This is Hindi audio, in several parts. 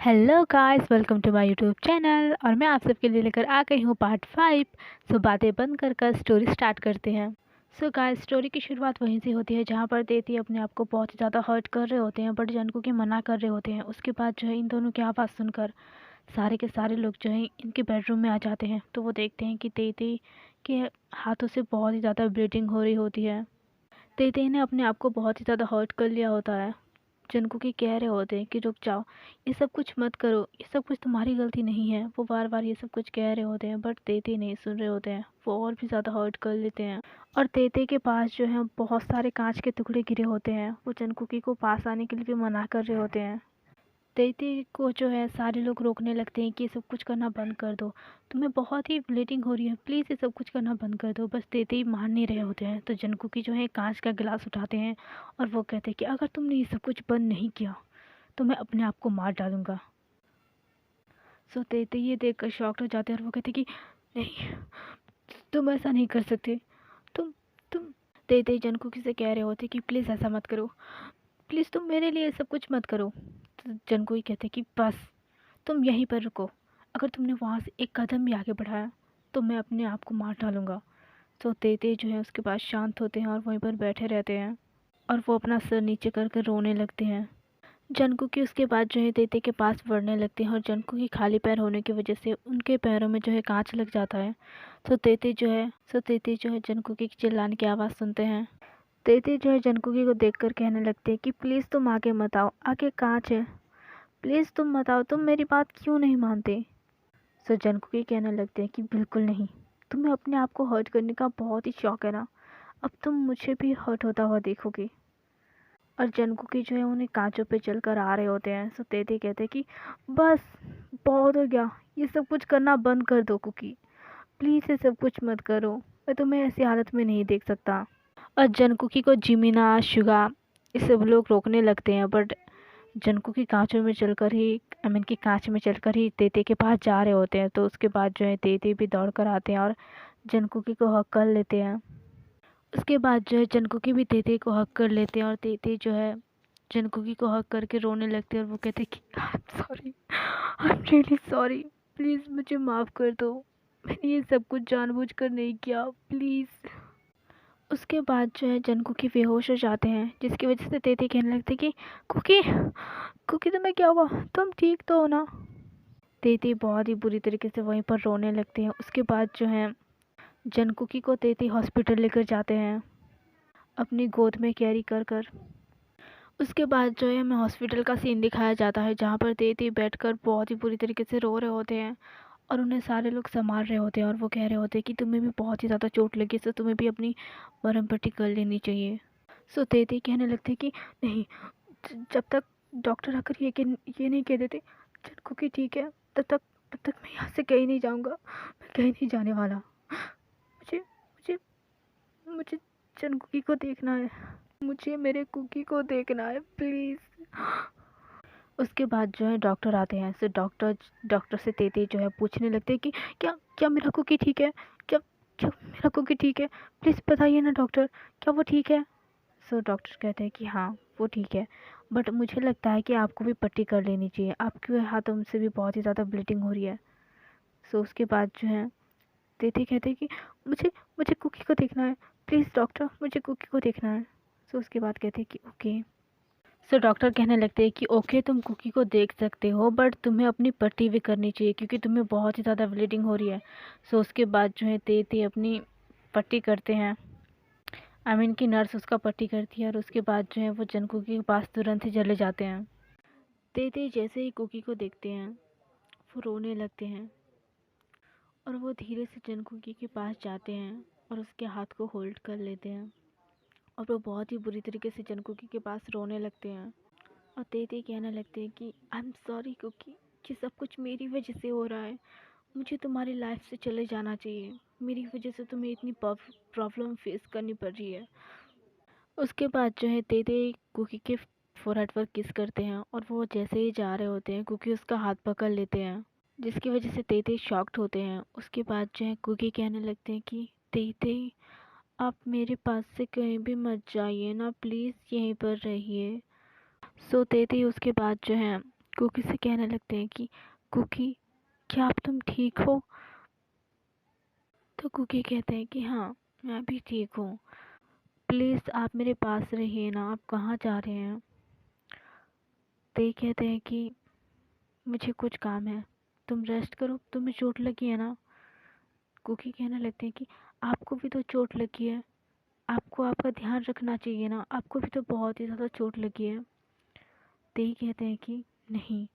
Hello guys, welcome to my YouTube channel. और मैं आप सबके लिए लेकर आ गई हूँ पार्ट 5। सो बातें बंद कर स्टोरी स्टार्ट करते हैं। सो गाइस, स्टोरी की शुरुआत वहीं से होती है जहाँ पर देती अपने आप को बहुत ही ज़्यादा हर्ट कर रहे होते हैं, बट जनको की मना कर रहे होते हैं। उसके बाद जो है इन दोनों की आवाज़ सुनकर सारे के सारे लोग जो है इनके बेडरूम में आ जाते हैं। तो वो देखते हैं कि तेती के हाथों से बहुत ही ज़्यादा ब्लीडिंग हो रही होती है। तेती ने अपने आप को बहुत ही ज़्यादा हर्ट कर लिया होता है। जनकुकी कह रहे होते हैं कि रुक जाओ, ये सब कुछ मत करो, ये सब कुछ तुम्हारी गलती नहीं है। वो बार बार ये सब कुछ कह रहे होते हैं, बट तेते नहीं सुन रहे होते हैं। वो और भी ज़्यादा हर्ट कर लेते हैं। और तेते के पास जो है बहुत सारे कांच के टुकड़े गिरे होते हैं। वो जनकुकी को पास आने के लिए भी मना कर रहे होते हैं। तेती को जो है सारे लोग रोकने लगते हैं कि ये सब कुछ करना बंद कर दो, तुम्हें बहुत ही ब्लीडिंग हो रही है, प्लीज़ ये सब कुछ करना बंद कर दो। बस तेती मान नहीं रहे होते हैं। तो जनकुकी जो है कांच का गिलास उठाते हैं और वो कहते हैं कि अगर तुमने ये सब कुछ बंद नहीं किया तो मैं अपने आप को मार डालूंगा। सो तेते ये देखकर शॉक्ड हो जाते हैं और वो कहते कि नहीं, तुम ऐसा नहीं कर सकते। तुम तेते जनकुकी से कह रहे होते कि प्लीज़ ऐसा मत करो, प्लीज़ तुम मेरे लिए सब कुछ मत करो। तो जनकुकी कहते कि बस तुम यहीं पर रुको, अगर तुमने वहाँ से एक कदम भी आगे बढ़ाया तो मैं अपने आप को मार डालूंगा। तो तेते जो है उसके बाद शांत होते हैं और वहीं पर बैठे रहते हैं और वो अपना सर नीचे कर कर रोने लगते हैं। जनकुकी उसके बाद जो है तेते के पास बढ़ने लगती है और जनकुकी खाली पैर होने की वजह से उनके पैरों में जो है कांच लग जाता है। तो तेते जो है जनकुकी की चिल्लाने की आवाज़ सुनते हैं। तेते जो है जनकुकी को देखकर कहने लगते हैं कि प्लीज़ तुम आगे मत आओ, आगे कांच है, प्लीज़ तुम मत आओ, तुम मेरी बात क्यों नहीं मानते। सो जनकुकी कहने लगते हैं कि बिल्कुल नहीं, तुम्हें अपने आप को हर्ट करने का बहुत ही शौक है ना, अब तुम मुझे भी हर्ट होता हुआ देखोगे। और जनकुकी जो है उन्हें कांचों पे चलकर आ रहे होते हैं। सो तेते कहते हैं कि बस बहुत हो गया, ये सब कुछ करना बंद कर दो कुकी, प्लीज़ ये सब कुछ मत करो, मैं तुम्हें ऐसी हालत में नहीं देख सकता। और जनकुकी को जिमिना शुगा ये सब लोग रोकने लगते हैं, बट जनकुकी कांचों में चलकर ही की कांच में चलकर ही तेते के पास जा रहे होते हैं। तो उसके बाद जो है तेते भी दौड़ कर आते हैं और जनकुकी को हक कर लेते हैं। उसके बाद जो है जनकुकी भी तेते को हक कर लेते हैं और तेते जो है जनकुकी को हक करके रोने लगते हैं और वो कहते हैं कि आई am sorry, I am really sorry, please मुझे माफ़ कर दो, मैंने ये सब कुछ जानबूझकर नहीं किया, प्लीज़। उसके बाद जो है जनकुकी बेहोश हो जाते हैं, जिसकी वजह से तेते कहने लगते कि कुकी, कुकी तुम्हें क्या हुआ, तुम ठीक तो हो ना। तेते बहुत ही बुरी तरीके से वहीं पर रोने लगते हैं। उसके बाद जो है जनकुकी को तेते हॉस्पिटल लेकर जाते हैं अपनी गोद में कैरी कर कर। उसके बाद जो है हमें हॉस्पिटल का सीन दिखाया जाता है जहाँ पर तेती बैठकर बहुत ही बुरी तरीके से रो रहे होते हैं और उन्हें सारे लोग संभाल रहे होते हैं और वो कह रहे होते हैं कि तुम्हें भी बहुत ही ज़्यादा चोट लगी, तो तुम्हें भी अपनी मरहम पट्टी कर लेनी चाहिए। सो तेती कहने लगते कि नहीं, जब तक डॉक्टर आकर ये नहीं कह देते जनकुकी ठीक है, तब तक मैं यहाँ से कहीं नहीं जाऊँगा, मैं कहीं नहीं जाने वाला। मुझे मुझे मुझे जनकुकी को देखना है, मुझे मेरे कुकी को देखना है, प्लीज़। उसके बाद जो है डॉक्टर आते हैं। सो डॉक्टर से तेती जो है पूछने लगते हैं कि क्या क्या मेरा कुकी ठीक है, क्या क्या मेरा कुकी ठीक है, प्लीज़ बताइए ना डॉक्टर, क्या वो ठीक है। सो डॉक्टर कहते हैं कि हाँ वो ठीक है, बट मुझे लगता है कि आपको भी पट्टी कर लेनी चाहिए, आपके हाथों से भी बहुत ही ज़्यादा ब्लीडिंग हो रही है। सो उसके बाद जो है तेती कहते हैं कि मुझे मुझे कुकी को देखना है, प्लीज़ डॉक्टर मुझे कुकी को देखना है। सो उसके बाद कहते हैं कि ओके। सो डॉक्टर कहने लगते हैं कि ओके तुम कुकी को देख सकते हो, बट तुम्हें अपनी पट्टी भी करनी चाहिए क्योंकि तुम्हें बहुत ही ज़्यादा ब्लीडिंग हो रही है। सो उसके बाद जो है तेती अपनी पट्टी करते हैं, की नर्स उसका पट्टी करती है और उसके बाद जो है वो जनकुकी के पास तुरंत ही चले जाते हैं। तेते जैसे ही कुकी को देखते हैं वो रोने लगते हैं और वो धीरे से जनकुकी के पास जाते हैं और उसके हाथ को होल्ड कर लेते हैं और वो बहुत ही बुरी तरीके से जनकुकी के पास रोने लगते हैं और तेते कहने लगते हैं कि आई एम सॉरी कुकी, ये सब कुछ मेरी वजह से हो रहा है, मुझे तुम्हारी लाइफ से चले जाना चाहिए, मेरी वजह से तुम्हें इतनी प्रॉब्लम फेस करनी पड़ रही है। उसके बाद जो है तेते कुकी के फोरहेड पर किस करते हैं और वो जैसे ही जा रहे होते हैं कुकी उसका हाथ पकड़ लेते हैं, जिसकी वजह से तेते शॉक्ड होते हैं। उसके बाद जो है कुकी कहने लगते हैं कि तेते आप मेरे पास से कहीं भी मत जाइए ना, प्लीज़ यहीं पर रहिए। सो तेती उसके बाद जो है कुकी से कहने लगते हैं कि कुकी, क्या अब तुम ठीक हो? तो कुकी कहते हैं कि हाँ, मैं भी ठीक हूँ। प्लीज़ आप मेरे पास रहिए ना, आप कहाँ जा रहे हैं? ते कहते हैं कि मुझे कुछ काम है, तुम रेस्ट करो, तुम्हें चोट लगी है ना? कुकी कहने लगते हैं कि आपको भी तो चोट लगी है, आपको आपका ध्यान रखना चाहिए ना, आपको भी तो बहुत ही ज़्यादा चोट लगी है। ते कहते हैं कि नहीं,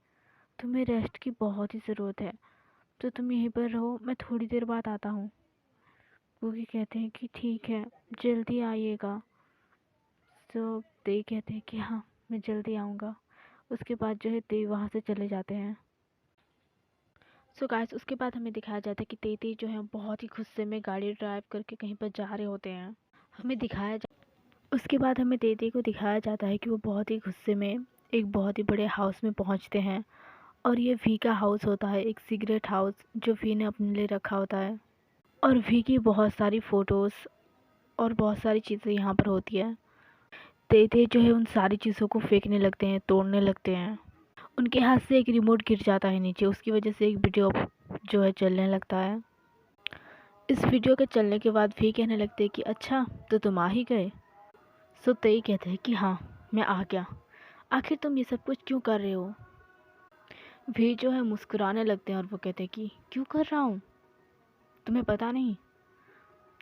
तुम्हें रेस्ट की बहुत ही ज़रूरत है, तो तुम यहीं पर रहो, मैं थोड़ी देर बाद आता हूँ। कुकी कहते हैं कि ठीक है, जल्दी आइएगा। तो ते कहते हैं कि हाँ, मैं जल्दी आऊँगा। उसके बाद जो है ते वहाँ से चले जाते हैं। सो गाइस, उसके बाद हमें दिखाया जाता है कि तेती जो है बहुत ही गुस्से में गाड़ी ड्राइव करके कहीं पर जा रहे होते हैं। हमें दिखाया जा उसके बाद हमें तेती को दिखाया जाता है कि वो बहुत ही गुस्से में एक बहुत ही बड़े हाउस में पहुंचते हैं, और ये वी का हाउस होता है, एक सिगरेट हाउस जो वी ने अपने लिए रखा होता है। और वी की बहुत सारी फ़ोटोज़ और बहुत सारी चीज़ें यहाँ पर होती है। तेते जो है उन सारी चीज़ों को फेंकने लगते हैं, तोड़ने लगते हैं। उनके हाथ से एक रिमोट गिर जाता है नीचे, उसकी वजह से एक वीडियो जो है चलने लगता है। इस वीडियो के चलने के बाद भी कहने लगते हैं कि अच्छा, तो तुम आ ही गए। सो तेई कहते हैं कि हाँ, मैं आ गया। आखिर तुम ये सब कुछ क्यों कर रहे हो? भी जो है मुस्कुराने लगते हैं और वो कहते हैं कि क्यों कर रहा हूँ, तुम्हें पता नहीं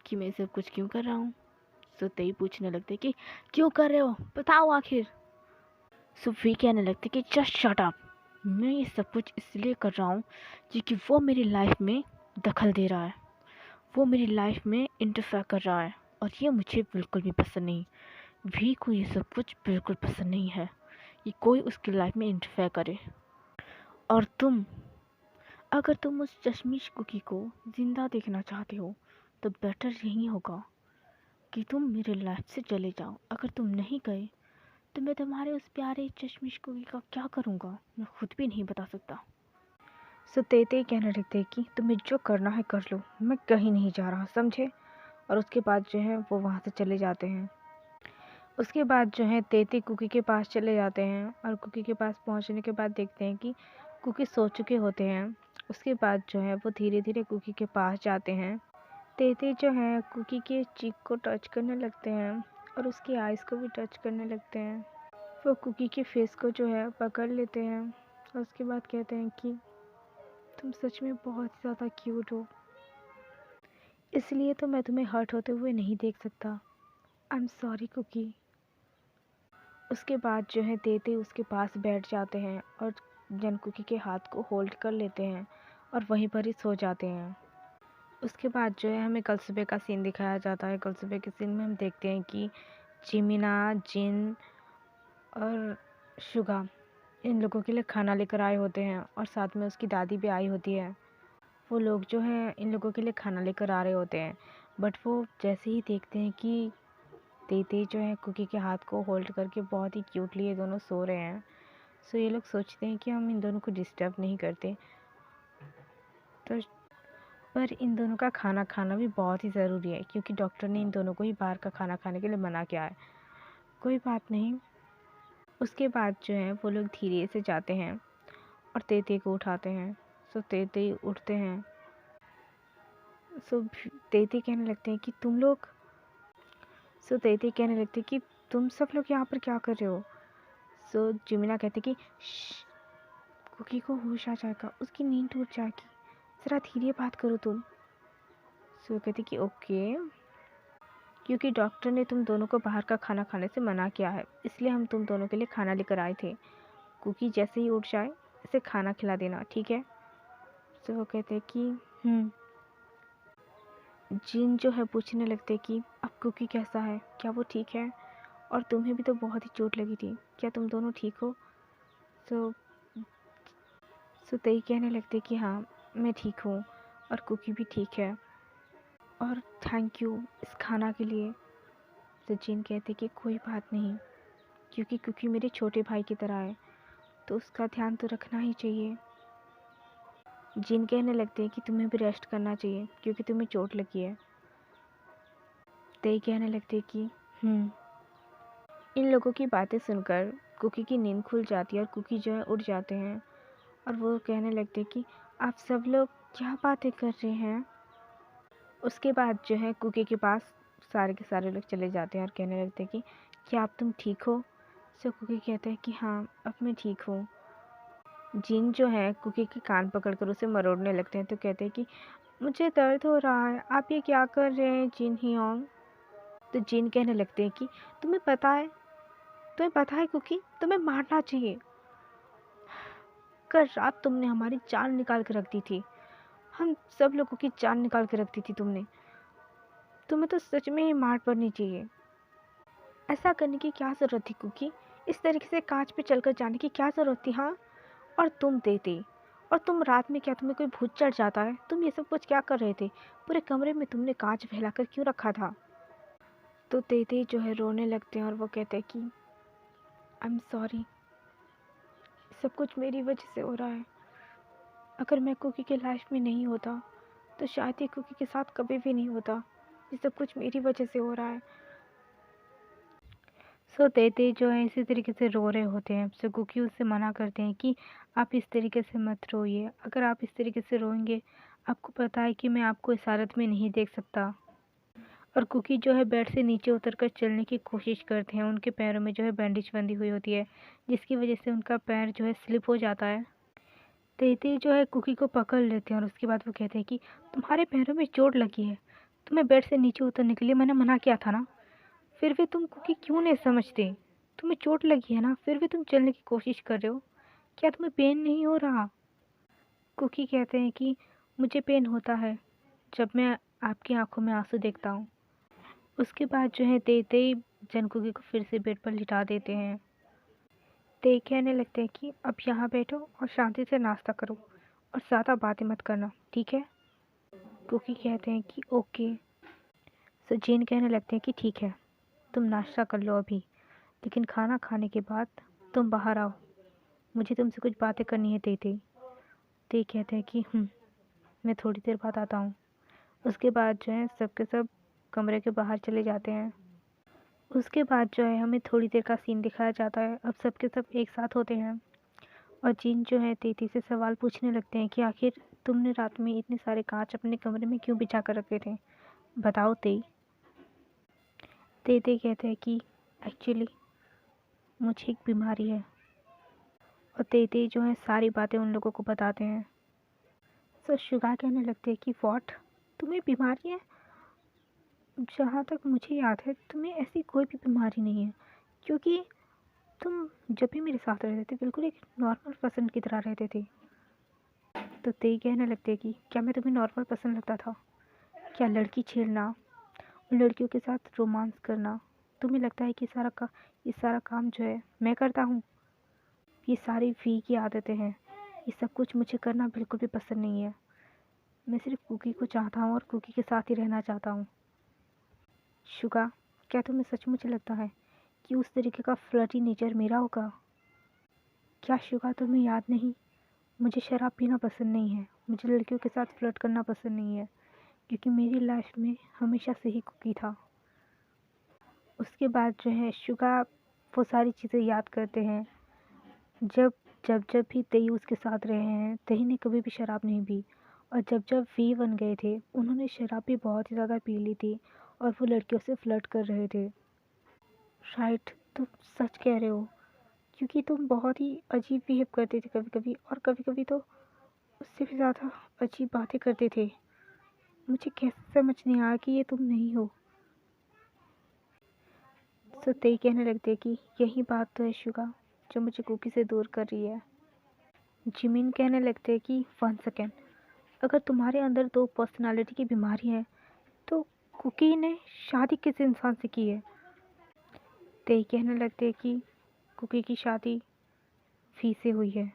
कि मैं ये सब कुछ क्यों कर रहा हूँ? सो तेई पूछने लगते हैं कि क्यों कर रहे हो, बताओ आखिर। सो वी कहने लगते कि जस्ट शट अप, मैं ये सब कुछ इसलिए कर रहा हूँ क्योंकि वो मेरी लाइफ में दखल दे रहा है, वो मेरी लाइफ में इंटरफेयर कर रहा है, और ये मुझे बिल्कुल भी पसंद नहीं। वी को ये सब कुछ बिल्कुल पसंद नहीं है कि कोई उसकी लाइफ में इंटरफेयर करे। और अगर तुम उस चश्मिश कुकी को ज़िंदा देखना चाहते हो तो बेटर यही होगा कि तुम मेरे लाइफ से चले जाओ। अगर तुम नहीं गए तो मैं तुम्हारे उस प्यारे चश्मिश कुकी का क्या करूँगा, मैं खुद भी नहीं बता सकता। सो तेते कहने लगते कि तुम्हें जो करना है कर लो, मैं कहीं नहीं जा रहा, समझे? और उसके बाद जो है वो वहाँ से चले जाते हैं। उसके बाद जो है तेते कुकी के पास चले जाते हैं, और कुकी के पास पहुँचने के बाद देखते हैं कि कुकी सो चुके होते हैं। उसके बाद जो है वो धीरे धीरे कुकी के पास जाते हैं। तेते जो है कुकी के चीक को टच करने लगते हैं और उसकी आइज़ को भी टच करने लगते हैं। वो कुकी के फेस को जो है पकड़ लेते हैं और उसके बाद कहते हैं कि तुम सच में बहुत ज़्यादा क्यूट हो, इसलिए तो मैं तुम्हें हर्ट होते हुए नहीं देख सकता। I am sorry Cookie. उसके बाद जो है तेते उसके पास बैठ जाते हैं और जनकुकी के हाथ को होल्ड कर लेते हैं और वहीं पर ही सो जाते हैं। उसके बाद जो है हमें कल सुबह का सीन दिखाया जाता है। कल सुबह के सीन में हम देखते हैं कि जिमिना, जिन और शुगा इन लोगों के लिए खाना लेकर आए होते हैं, और साथ में उसकी दादी भी आई होती है। वो लोग जो हैं इन लोगों के लिए खाना लेकर आ रहे होते हैं, बट वो जैसे ही देखते हैं कि तेते जो है कुकी के हाथ को होल्ड करके बहुत ही क्यूटली ये दोनों सो रहे हैं, सो ये लोग सोचते हैं कि हम इन दोनों को डिस्टर्ब नहीं करते। तो पर इन दोनों का खाना खाना भी बहुत ही ज़रूरी है, क्योंकि डॉक्टर ने इन दोनों को ही बाहर का खाना खाने के लिए मना किया है। कोई बात नहीं। उसके बाद जो है वो लोग धीरे से जाते हैं और तेते को उठाते हैं। सो तेते उठते हैं। सो तेते कहने लगते हैं कि तुम लोग सो तेते कहने लगते हैं कि तुम सब लोग यहाँ पर क्या कर रहे हो? सो जिमिना कहते कि कुकी को होश आ जाएगा, उसकी नींद टूट जाएगी, ज़रा धीरे बात करो तुम। सो कहती कि ओके, क्योंकि डॉक्टर ने तुम दोनों को बाहर का खाना खाने से मना किया है, इसलिए हम तुम दोनों के लिए खाना लेकर आए थे। कुकी जैसे ही उठ जाए इसे खाना खिला देना, ठीक है? तो वो कहते कि जिन जो है पूछने लगते कि अब कुकी कैसा है, क्या वो ठीक है? और तुम्हें भी तो बहुत ही चोट लगी थी, क्या तुम दोनों ठीक हो? तो तेई कहने लगते कि हाँ, मैं ठीक हूँ और कुकी भी ठीक है, और थैंक यू इस खाना के लिए। तो जिन कहते कि कोई बात नहीं, क्योंकि कुकी मेरे छोटे भाई की तरह है, तो उसका ध्यान तो रखना ही चाहिए। जिन कहने लगते हैं कि तुम्हें भी रेस्ट करना चाहिए क्योंकि तुम्हें चोट लगी है। तेई कहने लगते कि इन लोगों की बातें सुनकर कुकी की नींद खुल जाती है और कुकी जो है उठ जाते हैं और वो कहने लगते हैं कि आप सब लोग क्या बातें कर रहे हैं। उसके बाद जो है कुकी के पास सारे के सारे लोग चले जाते हैं और कहने लगते हैं कि क्या आप तुम ठीक हो। सो कुकी कहते हैं कि हाँ अब मैं ठीक हूँ। जिन जो है कुकी के कान पकड़कर उसे मरोड़ने लगते हैं तो कहते हैं कि मुझे दर्द हो रहा है, आप ये क्या कर रहे हैं जिन हियोंग। तो जिन कहने लगते हैं कि तुम्हें पता है कुकी, तुम्हें मारना चाहिए। कल रात तुमने हमारी जान निकाल के रख दी थी, हम सब लोगों की जान निकाल के रख दी थी तुमने। तुम्हें तो सच में ही मार पड़नी चाहिए। ऐसा करने की क्या ज़रूरत थी कुकी, इस तरीके से कांच पे चलकर जाने की क्या ज़रूरत थी। हाँ, और तुम देते, और तुम रात में क्या तुम्हें कोई भूत चढ़ जाता है, तुम ये सब कुछ क्या कर रहे थे। पूरे कमरे में तुमने कांच फैलाकर क्यों रखा था। तो तेते जो है रोने लगते हैं और वो कहते हैं कि आई एम सॉरी, सब कुछ मेरी वजह से हो रहा है। अगर मैं कुकी के लाइफ में नहीं होता तो शायद ये कुकी के साथ कभी भी नहीं होता। ये सब कुछ मेरी वजह से हो रहा है। सो तेते जो है इसी तरीके से रो रहे होते हैं। सो कुकी उससे मना करते हैं कि आप इस तरीके से मत रोइए, अगर आप इस तरीके से रोएंगे, आपको पता है कि मैं आपको इस हालत में नहीं देख सकता। और कुकी जो है बेड से नीचे उतरकर चलने की कोशिश करते हैं। उनके पैरों में जो है बैंडेज बंधी हुई होती है, जिसकी वजह से उनका पैर जो है स्लिप हो जाता है। तेती जो है कुकी को पकड़ लेते हैं और उसके बाद वो कहते हैं कि तुम्हारे पैरों में चोट लगी है, तुम्हें बेड से नीचे उतरने के लिए मैंने मना किया था ना। फिर भी तुम कुकी क्यों नहीं समझते, तुम्हें चोट लगी है ना, फिर भी तुम चलने की कोशिश कर रहे हो। क्या तुम्हें पेन नहीं हो रहा। कुकी कहते हैं कि मुझे पेन होता है जब मैं आपकी आंखों में आंसू देखता हूँ। उसके बाद जो है तेते जनकुकी को फिर से बेड पर लिटा देते हैं। ते कहने लगते हैं कि अब यहाँ बैठो और शांति से नाश्ता करो और ज़्यादा बातें मत करना, ठीक है। कुकी कहते हैं कि ओके। सो जिन कहने लगते हैं कि ठीक है, तुम नाश्ता कर लो अभी, लेकिन खाना खाने के बाद तुम बाहर आओ, मुझे तुमसे कुछ बातें करनी है तेते। ते कहते हैं कि मैं थोड़ी देर बाद आता हूँ। उसके बाद जो है सबके सब कमरे के बाहर चले जाते हैं। उसके बाद जो है हमें थोड़ी देर का सीन दिखाया जाता है। अब सबके सब एक साथ होते हैं और जिन जो है तेती से सवाल पूछने लगते हैं कि आखिर तुमने रात में इतने सारे कांच अपने कमरे में क्यों बिछा कर रखे थे, बताओ तेते कहते हैं कि एक्चुअली मुझे एक बीमारी है। और तेते जो है सारी बातें उन लोगों को बताते हैं। सो शुगा कहने लगते हैं कि व्हाट, तुम्हें बीमारी है। जहाँ तक मुझे याद है तुम्हें ऐसी कोई भी बीमारी नहीं है, क्योंकि तुम जब भी मेरे साथ रहते थे बिल्कुल एक नॉर्मल पर्सन की तरह रहते थे। तो ते कहने लगते हैं कि क्या मैं तुम्हें नॉर्मल पसंद लगता था। क्या लड़की छेड़ना, उन लड़कियों के साथ रोमांस करना, तुम्हें लगता है कि ये सारा काम जो है मैं करता हूँ। ये सारी वी की आदतें हैं, ये सब कुछ मुझे करना बिल्कुल भी पसंद नहीं है। मैं सिर्फ कुकी को चाहता हूँ और कुकी के साथ ही रहना चाहता हूँ। शुगा, क्या तुम्हें सचमुच लगता है कि उस तरीके का फ्लर्टी नेचर मेरा होगा। क्या शुगा तुम्हें याद नहीं, मुझे शराब पीना पसंद नहीं है, मुझे लड़कियों के साथ फ्लर्ट करना पसंद नहीं है, क्योंकि मेरी लाइफ में हमेशा से ही कुकी था। उसके बाद जो है शुगा वो सारी चीज़ें याद करते हैं। जब जब जब भी तेई उसके साथ रहे हैं, तेई ने कभी भी शराब नहीं पी। और जब जब वी बन गए थे उन्होंने शराब भी बहुत ही ज़्यादा पी ली थी और वो लड़कियों से फ्लर्ट कर रहे थे। राइट, तुम सच कह रहे हो, क्योंकि तुम बहुत ही अजीब बिहेव करते थे कभी कभी, और कभी कभी तो उससे भी ज़्यादा अजीब बातें करते थे। मुझे कैसे समझ नहीं आया कि ये तुम नहीं हो। तो तेई कहने लगते कि यही बात तो है शुगा जो मुझे कुकी से दूर कर रही है। जिमिन कहने लगते कि 1 सेकेंड, अगर तुम्हारे अंदर दो पर्सनालिटी की बीमारी है तो कुकी ने शादी किस इंसान से की है। ते कहने लगते कि कुकी की शादी फी से हुई है।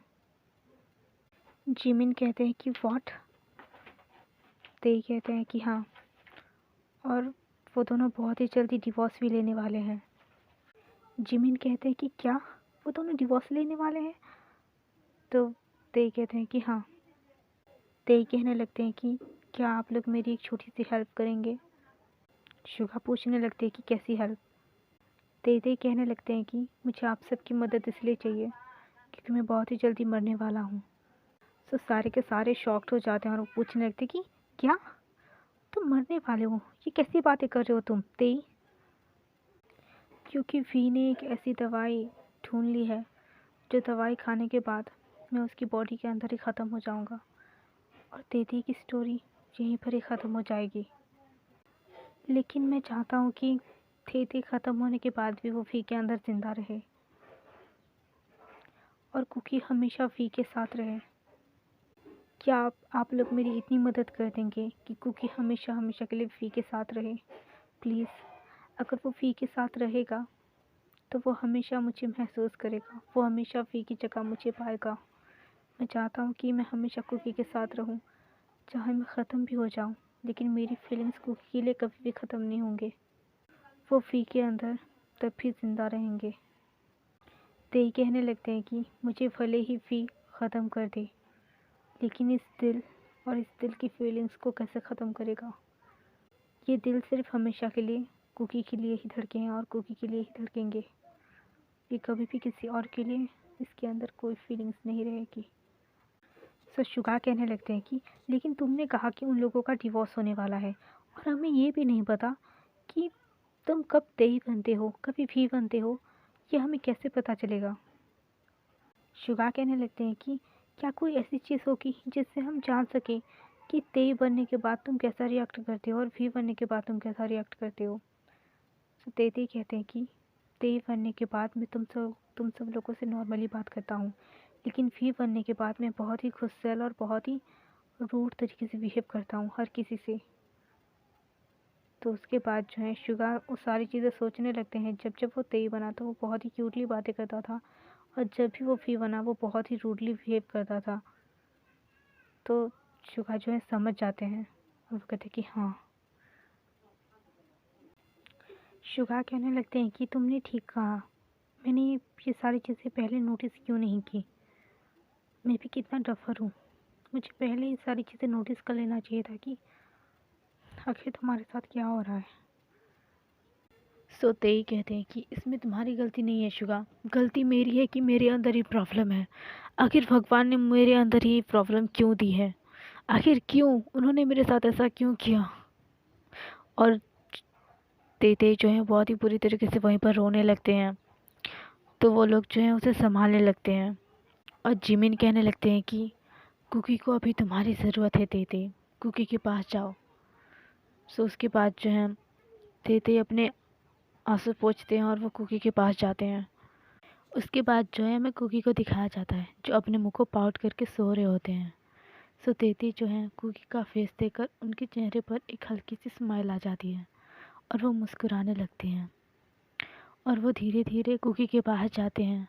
जिमिन कहते हैं कि व्हाट। ते कहते हैं कि हाँ, और वो दोनों बहुत ही जल्दी डिवोर्स भी लेने वाले हैं। जिमिन कहते हैं कि क्या, वो दोनों डिवोर्स लेने वाले हैं। तो ते कहते हैं कि हाँ। ते कहने लगते हैं कि क्या आप लोग मेरी एक छोटी सी हेल्प करेंगे। शुगा पूछने लगते हैं कि कैसी हेल्प। तेते कहने लगते हैं कि मुझे आप सबकी मदद इसलिए चाहिए क्योंकि मैं बहुत ही जल्दी मरने वाला हूँ। तो सारे के सारे शॉक्ड हो जाते हैं और वो पूछने लगते कि क्या तुम मरने वाले हो, ये कैसी बातें कर रहे हो तुम तेई? क्योंकि वी ने एक ऐसी दवाई ढूंढ ली है जो दवाई खाने के बाद मैं उसकी बॉडी के अंदर ही ख़त्म हो जाऊंगा और तेती की स्टोरी यहीं पर ही ख़त्म हो जाएगी। लेकिन मैं चाहता हूँ कि तेती ख़त्म होने के बाद भी वो वी के अंदर ज़िंदा रहे और कुकी हमेशा वी के साथ रहे। क्या आप लोग मेरी इतनी मदद कर देंगे कि कुकी हमेशा हमेशा के लिए वी के साथ रहे? प्लीज़, अगर वो वी के साथ रहेगा तो वो हमेशा मुझे महसूस करेगा, वो हमेशा वी की जगह मुझे पाएगा। मैं चाहता हूँ कि मैं हमेशा कुकी के साथ रहूँ, चाहे मैं ख़त्म भी हो जाऊँ, लेकिन मेरी फीलिंग्स कुकी के लिए कभी भी ख़त्म नहीं होंगे। वो वी के अंदर तब भी ज़िंदा रहेंगे। ते कहने लगते हैं कि मुझे भले ही वी ख़त्म कर दे, लेकिन इस दिल और इस दिल की फीलिंग्स को कैसे ख़त्म करेगा? ये दिल सिर्फ हमेशा के लिए कुकी के लिए ही धड़के हैं और कुकी के लिए ही धड़केंगे। ये कभी भी किसी और के लिए इसके अंदर कोई फीलिंग्स नहीं रहेगी। सो शुगा कहने लगते हैं कि लेकिन तुमने कहा कि उन लोगों का डिवोर्स होने वाला है और हमें ये भी नहीं पता कि तुम कब तेई बनते हो, कभी भी बनते हो, ये हमें कैसे पता चलेगा? शुगा कहने लगते हैं कि क्या कोई ऐसी चीज़ होगी जिससे हम जान सकें कि तेई बनने के बाद तुम कैसा रिएक्ट करते हो और भी बनने के बाद तुम कैसा रिएक्ट करते हो? तो तेती कहते हैं कि तेई बनने के बाद मैं तुम सब लोगों से नॉर्मली बात करता हूँ, लेकिन भी बनने के बाद मैं बहुत ही गुस्सैल और बहुत ही रूड तरीके से बिहेव करता हूँ हर किसी से। तो उसके बाद जो है शुगा वो सारी चीज़ें सोचने लगते हैं। जब जब वो तेई बना तो वो बहुत ही क्यूटली बातें करता था और जब भी वो भी बना वो बहुत ही रूडली बिहेव करता था। तो शुगा जो है समझ जाते हैं और वो कहते हैं कि हाँ। शुगा कहने लगते हैं कि तुमने ठीक कहा, मैंने ये सारी चीज़ें पहले नोटिस क्यों नहीं की? मैं भी कितना डफर हूँ, मुझे पहले ये सारी चीज़ें नोटिस कर लेना चाहिए था कि आखिर तुम्हारे साथ क्या हो रहा है। सो तेई कहते हैं कि इसमें तुम्हारी गलती नहीं है शुगा, गलती मेरी है कि मेरे अंदर ही प्रॉब्लम है। आखिर भगवान ने मेरे अंदर ही प्रॉब्लम क्यों दी है? आखिर क्यों उन्होंने मेरे साथ ऐसा क्यों किया? और तेई जो है बहुत ही बुरी तरीके से वहीं पर रोने लगते हैं। तो वो लोग जो हैं उसे संभालने लगते हैं और जिमिन कहने लगते हैं कि कुकी को अभी तुम्हारी ज़रूरत है तेई, कुकी के पास जाओ। सो उसके बाद जो है तेई अपने आंसू पोंछते हैं और वो कुकी के पास जाते हैं। उसके बाद जो है हमें कुकी को दिखाया जाता है जो अपने मुंह को पाउट करके सो रहे होते हैं। सो तेती जो है कुकी का फेस देखकर उनके चेहरे पर एक हल्की सी स्माइल आ जाती है और वो मुस्कुराने लगते हैं और वो धीरे धीरे कुकी के पास जाते हैं।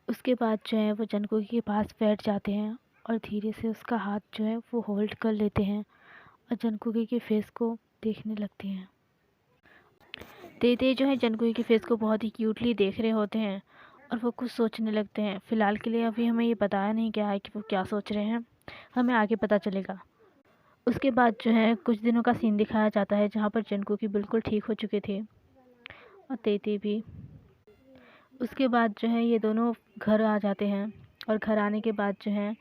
उसके बाद जो है वो जनकुकी के पास बैठ जाते हैं और धीरे से उसका हाथ जो है वो होल्ड कर लेते हैं और जनकुकी के फेस को देखने लगते हैं। तेते जो है जनकुकी के फेस को बहुत ही क्यूटली देख रहे होते हैं और वो कुछ सोचने लगते हैं। फ़िलहाल के लिए अभी हमें ये बताया नहीं गया है कि वो क्या सोच रहे हैं, हमें आगे पता चलेगा। उसके बाद जो है कुछ दिनों का सीन दिखाया जाता है जहाँ पर जनकुकी बिल्कुल ठीक हो चुके थे और तेते भी। उसके बाद जो है ये दोनों घर आ जाते हैं और घर आने के बाद जो है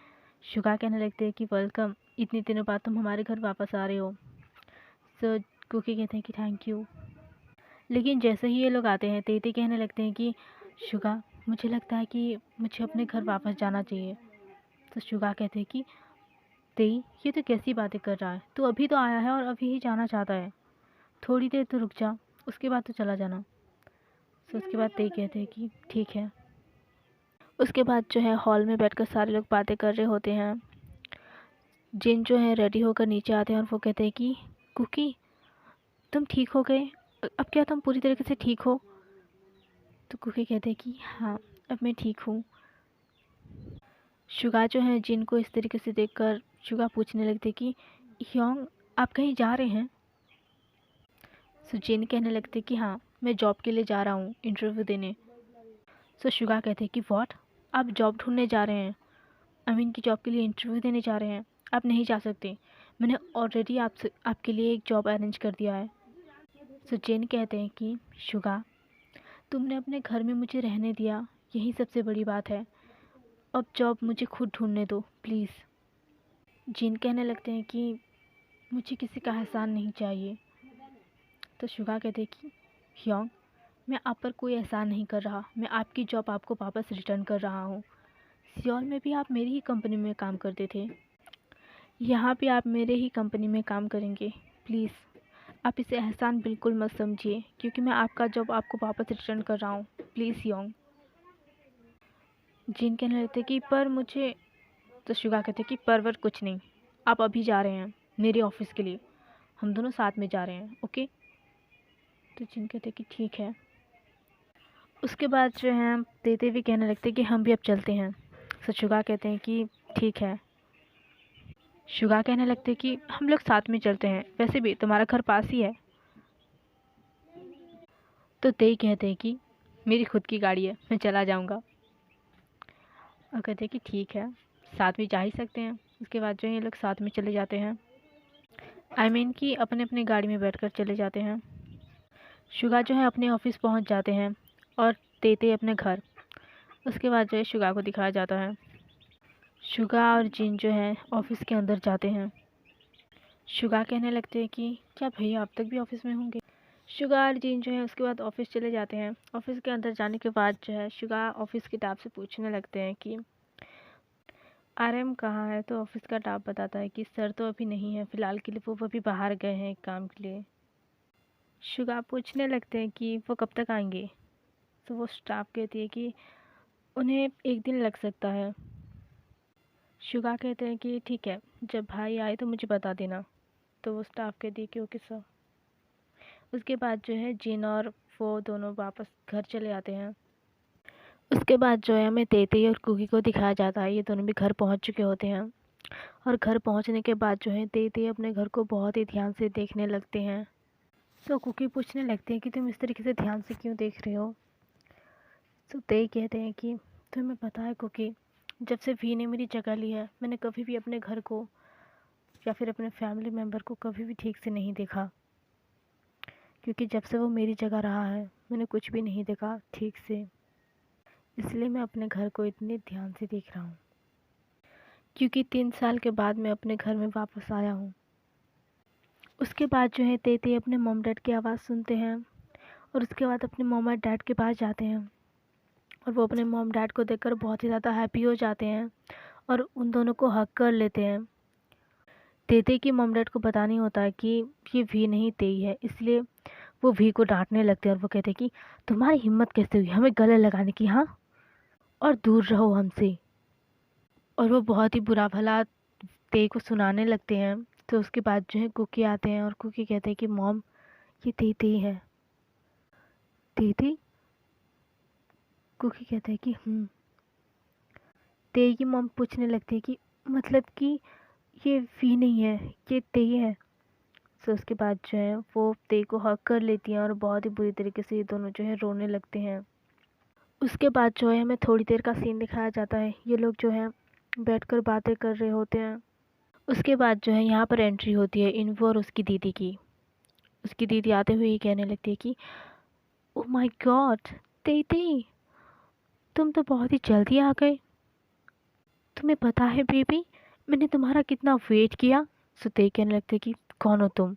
शुगा कहने लगते हैं कि वेलकम, इतने दिनों बाद तुम हमारे घर वापस आ रहे हो। सो कुकी कहते हैं कि थैंक यू। लेकिन जैसे ही ये लोग आते हैं तेती कहने लगते हैं कि शुगा, मुझे लगता है कि मुझे अपने घर वापस जाना चाहिए। तो शुगा कहते हैं कि तेई, ये तो कैसी बातें कर रहा है, तू अभी तो आया है और अभी ही जाना चाहता है, थोड़ी देर तो रुक जा, उसके बाद तो चला जाना। तो उसके बाद तेई कहते हैं कि ठीक है। उसके बाद जो है हॉल में बैठकर सारे लोग बातें कर रहे होते हैं। जिन जो है रेडी होकर नीचे आते हैं और वो कहते हैं कि कुकी, तुम ठीक हो गए, अब क्या तुम पूरी तरीके से ठीक हो? तो कुकी कहते हैं कि हाँ, अब मैं ठीक हूँ। शुगा जो है जिन को इस तरीके से देखकर शुगा पूछने लगते कि ह्योंग, आप कहीं जा रहे हैं? सो जिन कहने लगते कि हाँ, मैं जॉब के लिए जा रहा हूँ, इंटरव्यू देने। सो शुगा कहते कि व्हाट, आप जॉब ढूंढने जा रहे हैं? अमीन की जॉब के लिए इंटरव्यू देने जा रहे हैं? आप नहीं जा सकते, मैंने ऑलरेडी आपके लिए एक जॉब अरेंज कर दिया है। सो जिन कहते हैं कि शुगा, तुमने अपने घर में मुझे रहने दिया, यही सबसे बड़ी बात है। अब जॉब मुझे खुद ढूँढने दो प्लीज़। जिन कहने लगते हैं कि मुझे किसी का एहसान नहीं चाहिए। तो शुगा कहते हैं कि ह्योंग, मैं आप पर कोई एहसान नहीं कर रहा, मैं आपकी जॉब आपको वापस रिटर्न कर रहा हूँ। सियोल में भी आप मेरी ही कंपनी में काम करते थे, यहाँ भी आप मेरे ही कंपनी में काम करेंगे। प्लीज़ आप इसे एहसान बिल्कुल मत समझिए, क्योंकि मैं आपका जॉब आपको वापस रिटर्न कर रहा हूँ। Please Hyeong. जिन कहने लगते कि पर मुझे, तो शुगा कहते कि परवर कुछ नहीं, आप अभी जा रहे हैं मेरे ऑफिस के लिए, हम दोनों साथ में जा रहे हैं, ओके। तो जिन कहते कि ठीक है। उसके बाद जो है देते भी कहने लगते कि हम भी अब चलते हैं। तो शुगा कहते हैं कि ठीक है। शुगा कहने लगते कि हम लोग साथ में चलते हैं, वैसे भी तुम्हारा घर पास ही है। तो ते कहते हैं कि मेरी खुद की गाड़ी है, मैं चला जाऊंगा। और कहते हैं कि ठीक है, साथ में जा ही सकते हैं। उसके बाद जो है ये लोग साथ में चले जाते हैं, आई मीन कि अपने अपने गाड़ी में बैठकर चले जाते हैं। शुगा जो है अपने ऑफिस पहुंच जाते हैं और तेते अपने घर। उसके बाद जो है शुगा को दिखाया जाता है। शुगा और जिन जो है ऑफिस के अंदर जाते हैं। शुगा कहने लगते हैं कि क्या भैया अब तक भी ऑफिस में होंगे। शुगा और जिन जो है उसके बाद ऑफिस चले जाते हैं। ऑफिस के अंदर जाने के बाद जो है शुगा ऑफिस के स्टाफ से पूछने लगते हैं कि आरएम कहाँ है। तो ऑफिस का स्टाफ बताता है कि सर तो अभी नहीं है, फ़िलहाल के लिए वो अभी बाहर गए हैं एक काम के लिए। शुगा पूछने लगते हैं कि वो कब तक आएंगे। तो वो स्टाफ कहती है कि उन्हें एक दिन लग सकता है। शुगा कहते हैं कि ठीक है, जब भाई आए तो मुझे बता देना। तो वो स्टाफ कहती है कि ओके सर। उसके बाद जो है जिन और वो दोनों वापस घर चले आते हैं। उसके बाद जो है हमें तेते और कुकी को दिखाया जाता है, ये दोनों भी घर पहुंच चुके होते हैं। और घर पहुंचने के बाद जो है तेते अपने घर को बहुत ही ध्यान से देखने लगते हैं। तो कुकी पूछने लगते हैं कि तुम इस तरीके से ध्यान से क्यों देख रहे हो। तो ते कहते हैं कि तुम्हें पता है कुकी, जब से वी ने मेरी जगह ली है, मैंने कभी भी अपने घर को या फिर अपने फैमिली मेम्बर को कभी भी ठीक से नहीं देखा। क्योंकि जब से वो मेरी जगह रहा है, मैंने कुछ भी नहीं देखा ठीक से, इसलिए मैं अपने घर को इतने ध्यान से देख रहा हूँ। क्योंकि 3 साल के बाद मैं अपने घर में वापस आया हूँ। उसके बाद जो है तेते अपने मॉम डैड की आवाज़ सुनते हैं और उसके बाद अपने मॉम और डैड के पास जाते हैं। और वो अपने मॉम डैड को देखकर बहुत ही ज़्यादा हैप्पी हो जाते हैं और उन दोनों को हग कर लेते हैं। तेते की मॉम डैड को पता नहीं होता है कि ये वी नहीं तेई है, इसलिए वो वी को डांटने लगते हैं और वो कहते हैं कि तुम्हारी हिम्मत कैसे हुई हमें गले लगाने की, हाँ, और दूर रहो हमसे। और वो बहुत ही बुरा भला तेई को सुनाने लगते हैं। तो उसके बाद जो है कुकी आते हैं और कुकी कहते हैं कि मॉम, ये तेई है। तेई? कुकी कहते हैं कि तेई की मॉम पूछने लगती है कि मतलब कि ये वी नहीं है, ये तेई है। तो उसके बाद जो है वो तेई को हक कर लेती हैं और बहुत ही बुरी तरीके से ये दोनों जो है रोने लगते हैं। उसके बाद जो है हमें थोड़ी देर का सीन दिखाया जाता है, ये लोग जो है बैठकर बातें कर रहे होते हैं। उसके बाद जो है यहाँ पर एंट्री होती है इन्वो और उसकी दीदी की। उसकी दीदी आते हुए ये कहने लगती है कि ओह माय गॉड तेई, तुम तो बहुत ही जल्दी आ गए। तुम्हें पता है बेबी, मैंने तुम्हारा कितना वेट किया। सो तेई कहने लगते कि कौन हो तुम,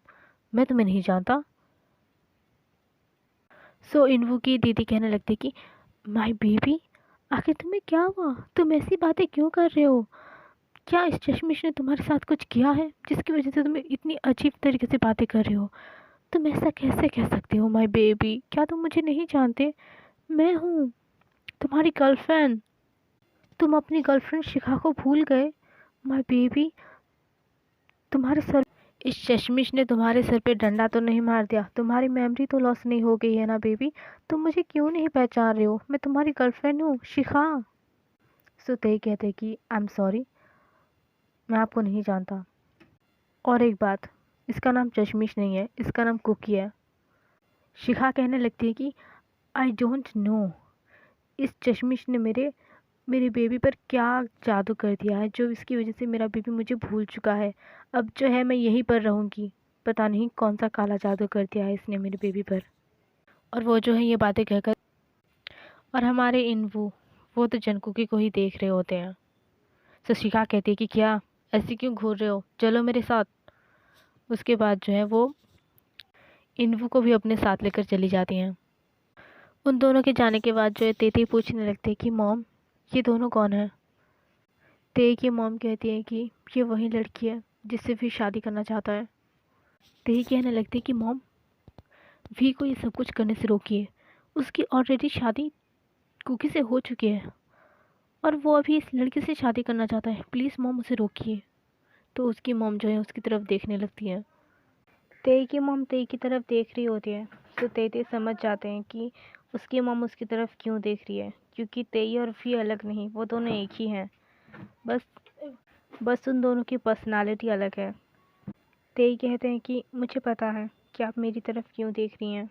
मैं तुम्हें नहीं जानता। सो इन्वो की दीदी कहने लगती कि माय बेबी, आखिर तुम्हें क्या हुआ, तुम ऐसी बातें क्यों कर रहे हो। क्या इस चश्मिश ने तुम्हारे साथ कुछ किया है जिसकी वजह से तुम इतनी अजीब तरीके से बातें कर रहे हो। तुम ऐसा कैसे कह सकते हो माय बेबी, क्या तुम मुझे नहीं जानते। मैं हूँ तुम्हारी गर्लफ्रेंड। तुम अपनी गर्लफ्रेंड शिखा को भूल गए। माय बेबी, तुम्हारे सर, इस चश्मिश ने तुम्हारे सर पे डंडा तो नहीं मार दिया, तुम्हारी मेमोरी तो लॉस नहीं हो गई है ना बेबी। तुम मुझे क्यों नहीं पहचान रहे हो, मैं तुम्हारी गर्लफ्रेंड हूँ शिखा। सो ते कहते कि आई एम सॉरी, मैं आपको नहीं जानता। और एक बात, इसका नाम चश्मिश नहीं है, इसका नाम कुकी है। शिखा कहने लगती है कि आई डोंट नो, इस चश्मिश ने मेरे मेरे बेबी पर क्या जादू कर दिया है, जो इसकी वजह से मेरा बेबी मुझे भूल चुका है। अब जो है मैं यहीं पर रहूँगी, पता नहीं कौन सा काला जादू कर दिया है इसने मेरे बेबी पर। और वो जो है ये बातें कहकर और हमारे इनवू वो तो जनकुकी को ही देख रहे होते हैं। शिखा कहती है कि क्या ऐसे क्यों घूर रहे हो, चलो मेरे साथ। उसके बाद जो है वो इनवू को भी अपने साथ लेकर चली जाती हैं। उन दोनों के जाने के बाद जो है तेती पूछने लगते हैं कि मॉम ये दोनों कौन है। तेई की मॉम कहती है कि ये वही लड़की है जिससे भी शादी करना चाहता है। तेई कहने लगती है कि मॉम वी को ये सब कुछ करने से रोकिए, उसकी ऑलरेडी शादी कुकी से हो चुकी है और वो अभी इस लड़के से शादी करना चाहता है, प्लीज़ मॉम उसे रोकिए। तो उसकी मॉम जो है उसकी तरफ देखने लगती है। तेई की मॉम तेई की तरफ देख रही होती है तो तेई समझ जाते हैं कि उसकी मॉम उसकी तरफ क्यों देख रही है, क्योंकि तेई और वी अलग नहीं, वो दोनों एक ही हैं। बस बस उन दोनों की पर्सनालिटी अलग है। तेई कहते हैं कि मुझे पता है कि आप मेरी तरफ क्यों देख रही हैं,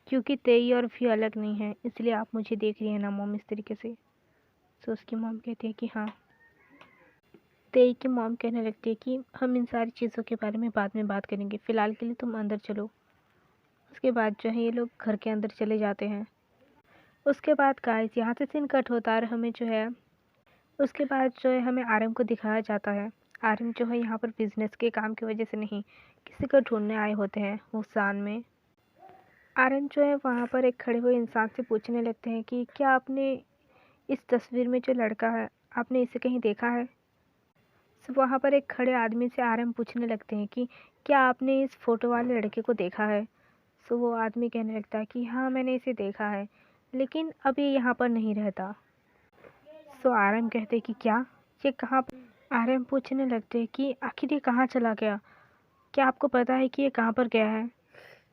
क्योंकि तेई और वी अलग नहीं है, इसलिए आप मुझे देख रही हैं ना मॉम इस तरीके से। तो उसकी मॉम कहती है कि हाँ। तेई की मॉम कहने लगती है कि हम इन सारी चीज़ों के बारे में बाद में बात करेंगे, फ़िलहाल के लिए तुम अंदर चलो। उसके बाद जो है ये लोग घर के अंदर चले जाते हैं। उसके बाद गाइस यहाँ से सीन कट होता है, हमें जो है उसके बाद जो है हमें आरएम को दिखाया जाता है। आरएम जो है यहाँ पर बिजनेस के काम की वजह से नहीं, किसी को ढूंढने आए होते हैं मुसान में। आरएम जो है वहाँ पर एक खड़े हुए इंसान से पूछने लगते हैं कि क्या आपने इस तस्वीर में जो लड़का है, आपने इसे कहीं देखा है। तो वहाँ पर एक खड़े आदमी से आरएम पूछने लगते हैं कि क्या आपने इस फ़ोटो वाले लड़के को देखा है। तो वो आदमी कहने लगता है कि हाँ मैंने इसे देखा है, लेकिन अब ये यहाँ पर नहीं रहता। तो आरएम कहते हैं कि क्या, ये कहाँ। आरएम पूछने लगते हैं कि आखिर ये कहाँ चला गया, क्या आपको पता है कि ये कहाँ पर गया है।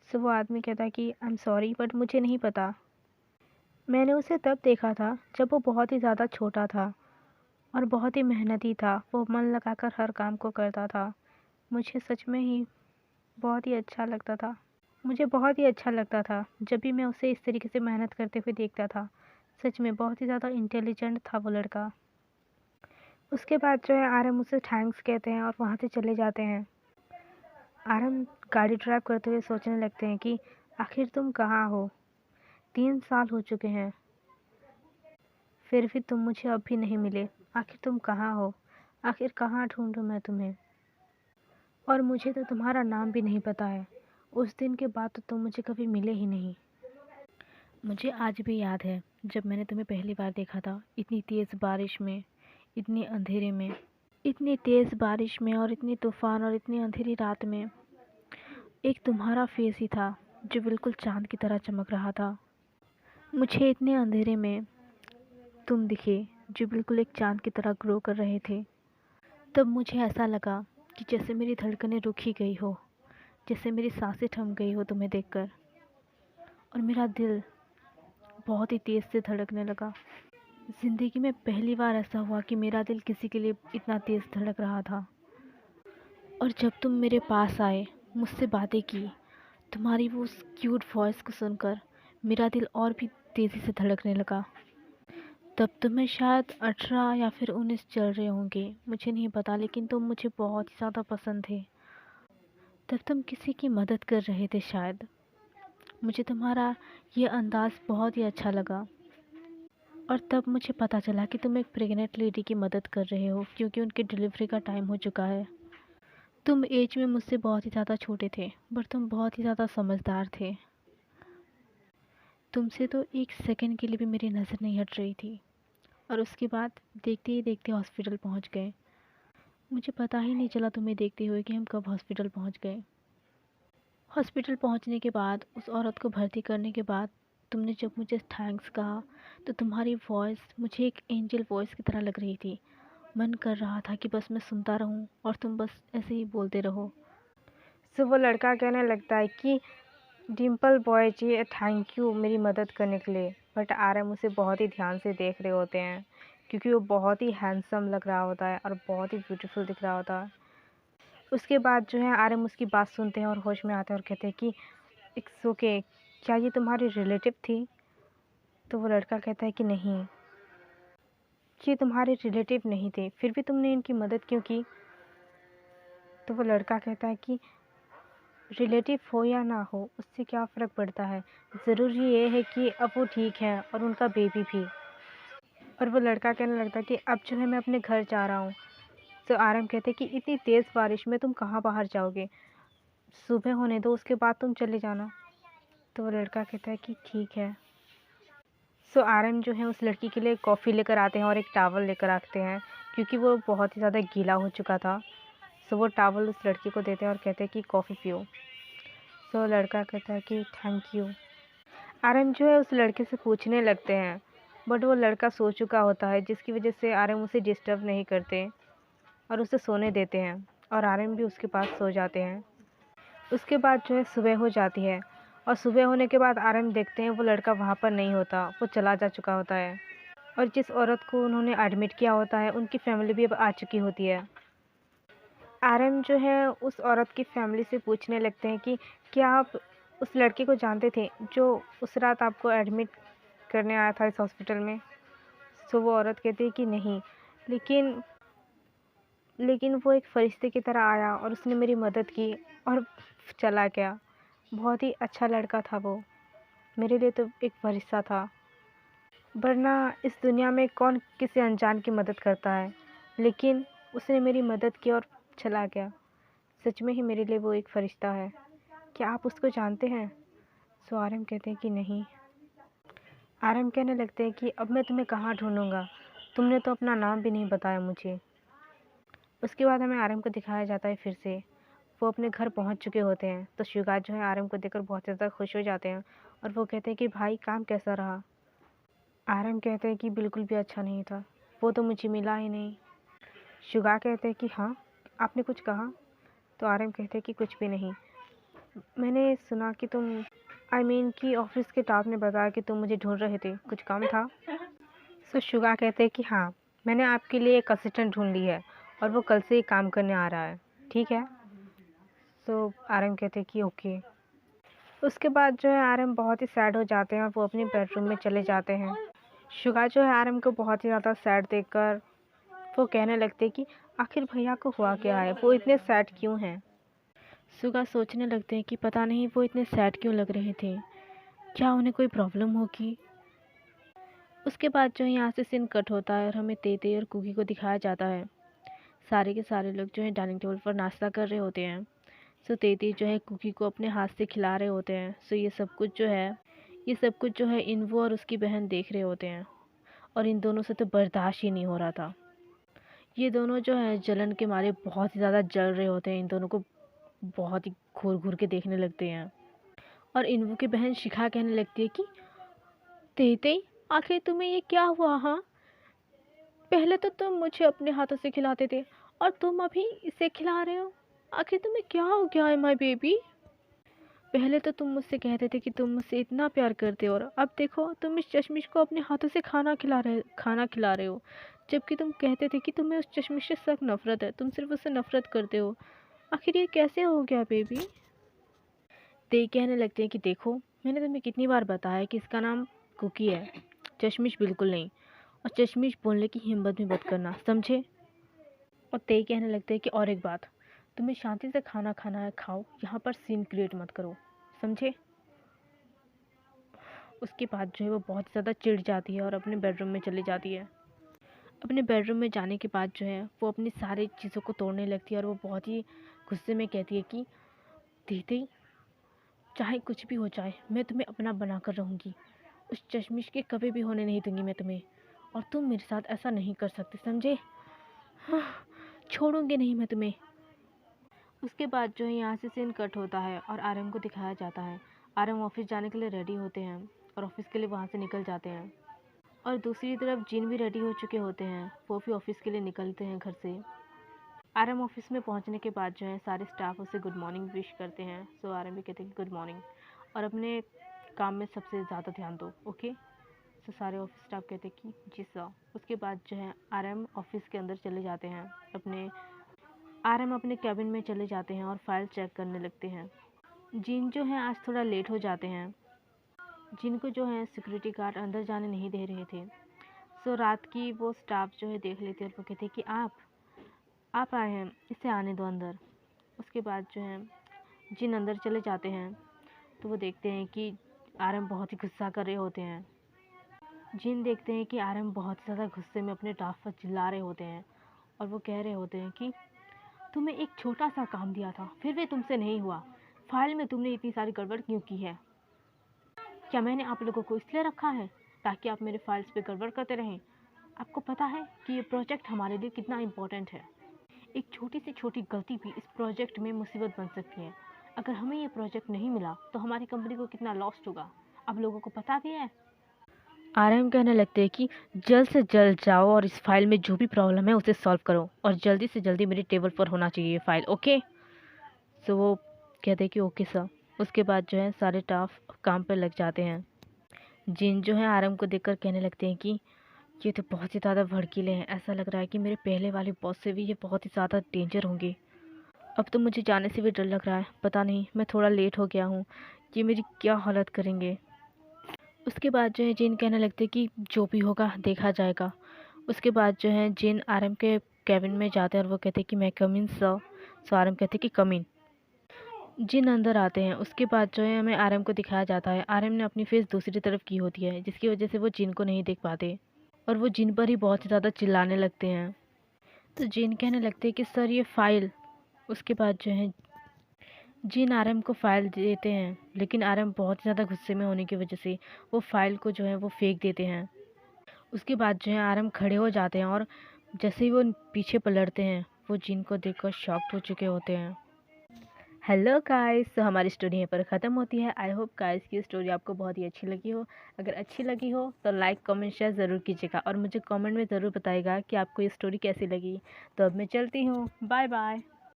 तो वो आदमी कहता है कि आई एम सॉरी बट मुझे नहीं पता, मैंने उसे तब देखा था जब वो बहुत ही ज़्यादा छोटा था और बहुत ही मेहनती था, वो मन लगाकर हर काम को करता था। मुझे सच में ही बहुत ही अच्छा लगता था, मुझे बहुत ही अच्छा लगता था जब भी मैं उसे इस तरीके से मेहनत करते हुए देखता था। सच में बहुत ही ज़्यादा इंटेलिजेंट था वो लड़का। उसके बाद जो है आरएम उसे थैंक्स कहते हैं और वहाँ से चले जाते हैं। आरएम गाड़ी ड्राइव करते हुए सोचने लगते हैं कि आखिर तुम कहाँ हो, 3 साल हो चुके हैं, फिर भी तुम मुझे अब भी नहीं मिले। आखिर तुम कहाँ हो, आखिर कहाँ ढूंढूं मैं तुम्हें। और मुझे तो तुम्हारा नाम भी नहीं पता है, उस दिन के बाद तो तुम मुझे कभी मिले ही नहीं। मुझे आज भी याद है जब मैंने तुम्हें पहली बार देखा था, इतनी तेज़ बारिश में, इतने अंधेरे में, इतनी तेज़ बारिश में और इतनी तूफ़ान और इतनी अंधेरी रात में एक तुम्हारा फेस ही था जो बिल्कुल चाँद की तरह चमक रहा था। मुझे इतने अंधेरे में तुम दिखे जो बिल्कुल एक चाँद की तरह ग्लो कर रहे थे। तब मुझे ऐसा लगा कि जैसे मेरी धड़कनें रुक ही गई हो, जैसे मेरी सांसें थम गई हो तुम्हें देखकर, और मेरा दिल बहुत ही तेज़ से धड़कने लगा। ज़िंदगी में पहली बार ऐसा हुआ कि मेरा दिल किसी के लिए इतना तेज़ धड़क रहा था। और जब तुम मेरे पास आए, मुझसे बातें की, तुम्हारी वो उस क्यूट वॉइस को सुनकर मेरा दिल और भी तेज़ी से धड़कने लगा। तब तुम्हें शायद 18 या फिर 19 चल रहे होंगे, मुझे नहीं पता, लेकिन तुम मुझे बहुत ही ज़्यादा पसंद थे। तब तुम किसी की मदद कर रहे थे शायद। मुझे तुम्हारा ये अंदाज़ बहुत ही अच्छा लगा। और तब मुझे पता चला कि तुम एक प्रेग्नेंट लेडी की मदद कर रहे हो क्योंकि उनकी डिलीवरी का टाइम हो चुका है। तुम एज में मुझसे बहुत ही ज़्यादा छोटे थे, बट तुम बहुत ही ज़्यादा समझदार थे। तुमसे तो एक सेकंड के लिए भी मेरी नज़र नहीं हट रही थी। और उसके बाद देखते ही देखते हॉस्पिटल पहुंच गए। मुझे पता ही नहीं चला तुम्हें देखते हुए कि हम कब हॉस्पिटल पहुंच गए। हॉस्पिटल पहुंचने के बाद, उस औरत को भर्ती करने के बाद, तुमने जब मुझे थैंक्स कहा तो तुम्हारी वॉइस मुझे एक एंजल वॉइस की तरह लग रही थी। मन कर रहा था कि बस मैं सुनता रहूं और तुम बस ऐसे ही बोलते रहो। सो वो लड़का कहने लगता है कि Dimple boy ji thank you मेरी मदद करने के लिए। बट आरएम उसे बहुत ही ध्यान से देख रहे होते हैं क्योंकि वो बहुत ही हैंडसम लग रहा होता है और बहुत ही ब्यूटीफुल दिख रहा होता है। उसके बाद जो है आरएम उसकी बात सुनते हैं और होश में आते हैं और कहते हैं कि इट्स ओके, क्या ये तुम्हारी रिलेटिव थी। तो वो लड़का कहता है कि नहीं, ये तुम्हारे रिलेटिव नहीं थे, फिर भी तुमने इनकी मदद क्यों की। तो वो लड़का कहता है कि रिलेटिव हो या ना हो उससे क्या फ़र्क पड़ता है, ज़रूरी ये है कि अब वो ठीक है और उनका बेबी भी। और वो लड़का कहने लगता है कि अब जो है मैं अपने घर जा रहा हूँ। तो आरएम कहते कि इतनी तेज़ बारिश में तुम कहाँ बाहर जाओगे, सुबह होने दो उसके बाद तुम चले जाना। तो वो लड़का कहता है कि ठीक है। सो आरएम जो है उस लड़की के लिए कॉफ़ी लेकर आते हैं और एक टावल लेकर आते हैं, क्योंकि वो बहुत ही ज़्यादा गीला हो चुका था। सो वो टावल उस लड़की को देते हैं और कहते हैं कि कॉफ़ी पियो। सो लड़का कहता है कि थैंक यू। आरएम जो है उस लड़के से पूछने लगते हैं, बट वो लड़का सो चुका होता है, जिसकी वजह से आरएम उसे डिस्टर्ब नहीं करते और उसे सोने देते हैं और आरएम भी उसके पास सो जाते हैं। उसके बाद जो है सुबह हो जाती है और सुबह होने के बाद आरएम देखते हैं वो लड़का वहाँ पर नहीं होता, वो चला जा चुका होता है। और जिस औरत को उन्होंने एडमिट किया होता है उनकी फैमिली भी अब आ चुकी होती है। आरएम जो है उस औरत की फैमिली से पूछने लगते हैं कि क्या आप उस लड़के को जानते थे जो उस रात आपको एडमिट करने आया था इस हॉस्पिटल में। सो वो औरत कहती है कि नहीं, लेकिन लेकिन वो एक फ़रिश्ते की तरह आया और उसने मेरी मदद की और चला गया। बहुत ही अच्छा लड़का था वो, मेरे लिए तो एक फ़रिश्ता था। वरना इस दुनिया में कौन किसी अनजान की मदद करता है, लेकिन उसने मेरी मदद की और चला गया। सच में ही मेरे लिए वो एक फ़रिश्ता है। क्या आप उसको जानते हैं? सो आरएम कहते हैं कि नहीं। आरएम कहने लगते हैं कि अब मैं तुम्हें कहाँ ढूँढूँगा, तुमने तो अपना नाम भी नहीं बताया मुझे। उसके बाद हमें आरएम को दिखाया जाता है फिर से, वो अपने घर पहुंच चुके होते हैं। तो शुगात जो है आरएम को देखकर बहुत ज़्यादा खुश हो जाते हैं और वो कहते हैं कि भाई काम कैसा रहा। आरएम कहते हैं कि बिल्कुल भी अच्छा नहीं था, वो तो मुझे मिला ही नहीं। शुगा कहते हैं कि हाँ, आपने कुछ कहा? तो आरएम कहते हैं कि कुछ भी नहीं, मैंने सुना कि तुम कि ऑफिस के स्टाफ ने बताया कि तुम मुझे ढूंढ रहे थे, कुछ काम था? सो शुगा कहते हैं कि हाँ, मैंने आपके लिए एक असिस्टेंट ढूंढ ली है और वो कल से ही काम करने आ रहा है, ठीक है? सो आरएम कहते हैं कि ओके। उसके बाद जो है आरएम बहुत ही सैड हो जाते हैं और वो अपने बेडरूम में चले जाते हैं। शुगा जो है आरएम को बहुत ही ज़्यादा सैड देखकर वो कहने लगते हैं कि आखिर भैया को हुआ क्या है, वो इतने सैड क्यों हैं। शुगा सोचने लगते हैं कि पता नहीं वो इतने सैड क्यों लग रहे थे, क्या उन्हें कोई प्रॉब्लम होगी। उसके बाद जो है यहाँ से सीन कट होता है और हमें तेते और कुकी को दिखाया जाता है। सारे के सारे लोग जो है डाइनिंग टेबल पर नाश्ता कर रहे होते हैं। सो तेती जो है कुकी को अपने हाथ से खिला रहे होते हैं। सो ये सब कुछ जो है इन्वो और उसकी बहन देख रहे होते हैं और इन दोनों से तो बर्दाश्त ही नहीं हो रहा था। ये दोनों जो है जलन के मारे बहुत ही ज़्यादा जल रहे होते हैं, इन दोनों को बहुत ही घूर घूर के देखने लगते हैं। और इन्वो की बहन शिखा कहने लगती है कि तेते आखिर तुम्हें ये क्या हुआ? हाँ, पहले तो तुम मुझे अपने हाथों से खिलाते थे और तुम अभी इसे खिला रहे हो, आखिर तुम्हें क्या हो गया है माय बेबी? पहले तो तुम मुझसे कहते थे कि तुम मुझसे इतना प्यार करते हो और अब देखो तुम इस चश्मिश को अपने हाथों से खाना खिला रहे हो, जबकि तुम कहते थे कि तुम्हें उस चश्मिश से सख्त नफरत है, तुम सिर्फ उससे नफरत करते हो। आखिर ये कैसे हो गया बेबी? ते कहने लगते हैं कि देखो, मैंने तुम्हें कितनी बार बताया कि इसका नाम कुकी है, चश्मिश बिल्कुल नहीं। और चश्मिश बोलने की हिम्मत भी मत करना, समझे? और ते कहने लगते हैं कि और एक बात, तुम्हें शांति से खाना खाना है खाओ, यहाँ पर सीन क्रिएट मत करो, समझे? उसके बाद जो है वो बहुत ज़्यादा चिढ़ जाती है और अपने बेडरूम में चली जाती है। अपने बेडरूम में जाने के बाद जो है वो अपनी सारी चीज़ों को तोड़ने लगती है और वो बहुत ही गुस्से में कहती है कि दीदी, चाहे कुछ भी हो जाए मैं तुम्हें अपना बना कर रहूँगी, उस चश्मिश के कभी भी होने नहीं दूंगी मैं तुम्हें, और तुम मेरे साथ ऐसा नहीं कर सकते, समझे? हाँ, छोड़ूंगी नहीं मैं तुम्हें। उसके बाद जो है यहाँ से सीन कट होता है और आरएम को दिखाया जाता है। आरएम ऑफिस जाने के लिए रेडी होते हैं और ऑफिस के लिए वहाँ से निकल जाते हैं। और दूसरी तरफ जिन भी रेडी हो चुके होते हैं, वो भी ऑफिस के लिए निकलते हैं घर से। आरएम ऑफिस में पहुंचने के बाद जो है सारे स्टाफ उसे गुड मॉर्निंग विश करते हैं। सो आरएम भी कहते हैं गुड मॉर्निंग और अपने काम में सबसे ज़्यादा ध्यान दो, ओके? सो सारे ऑफिस स्टाफ कहते हैं कि जी सर। उसके बाद जो है आरएम ऑफिस के अंदर चले जाते हैं, आरएम अपने कैबिन में चले जाते हैं और फाइल चेक करने लगते हैं। जिन जो है आज थोड़ा लेट हो जाते हैं, जिनको जो है सिक्योरिटी गार्ड अंदर जाने नहीं दे रहे थे। सो रात की वो स्टाफ जो है देख लेते हैं और वो कहते हैं कि आप आए हैं, इसे आने दो अंदर। उसके बाद जो है जिन अंदर चले जाते हैं तो वो देखते हैं कि आरएम बहुत ही गुस्सा कर रहे होते हैं। जिन देखते हैं कि आरएम बहुत ज़्यादा गुस्से में अपने स्टाफ पर चिल्ला रहे होते हैं और वो कह रहे होते हैं कि तुम्हें एक छोटा सा काम दिया था, फिर भी तुमसे नहीं हुआ। फाइल में तुमने इतनी सारी गड़बड़ क्यों की है? क्या मैंने आप लोगों को इसलिए रखा है ताकि आप मेरे फाइल्स पे गड़बड़ करते रहें? आपको पता है कि ये प्रोजेक्ट हमारे लिए कितना इम्पोर्टेंट है। एक छोटी से छोटी गलती भी इस प्रोजेक्ट में मुसीबत बन सकती है। अगर हमें ये प्रोजेक्ट नहीं मिला तो हमारी कंपनी को कितना लॉस होगा, आप लोगों को पता भी है। आरएम कहने लगते हैं कि जल्द से जल्द जाओ और इस फाइल में जो भी प्रॉब्लम है उसे सॉल्व करो और जल्दी से जल्दी मेरे टेबल पर होना चाहिए ये फाइल, ओके। तो वो कहते हैं कि ओके सर। उसके बाद जो है सारे स्टाफ काम पर लग जाते हैं। जिन जो है आरएम को देखकर कहने लगते हैं कि ये तो बहुत ही ज़्यादा भड़कीले हैं, ऐसा लग रहा है कि मेरे पहले वाले बॉस से भी ये बहुत ही ज़्यादा डेंजर होंगे। अब तो मुझे जाने से भी डर लग रहा है, पता नहीं मैं थोड़ा लेट हो गया हूँ, ये मेरी क्या हालत करेंगे। उसके बाद जो है जिन कहने लगते कि जो भी होगा देखा जाएगा। उसके बाद जो है जिन आरएम के कैबिन में जाते हैं और वो कहते हैं कि मैं कम इन सर। सो आरएम कहते हैं कि कम इन। जिन अंदर आते हैं उसके बाद जो है हमें आरएम को दिखाया जाता है। आरएम ने अपनी फेस दूसरी तरफ की होती है जिसकी वजह से वो जिन को नहीं देख पाते और वो जिन पर ही बहुत ही ज़्यादा चिल्लाने लगते हैं। तो जिन कहने लगते हैं कि सर ये फ़ाइल। उसके बाद जो है जिन आरएम को फ़ाइल देते हैं लेकिन आरएम बहुत ज़्यादा गुस्से में होने की वजह से वो फ़ाइल को जो है वो फेंक देते हैं। उसके बाद जो है आरएम खड़े हो जाते हैं और जैसे ही वो पीछे पलटते हैं वो जिन को देखकर शॉक्ड हो चुके होते हैं। हेलो गाइस, तो हमारी स्टोरी यहाँ पर ख़त्म होती है। आई होप गाइस की स्टोरी आपको बहुत ही अच्छी लगी हो। अगर अच्छी लगी हो तो लाइक कमेंट शेयर ज़रूर कीजिएगा और मुझे कमेंट में ज़रूर बताइएगा कि आपको ये स्टोरी कैसी लगी। तो अब मैं चलती हूँ, बाय बाय।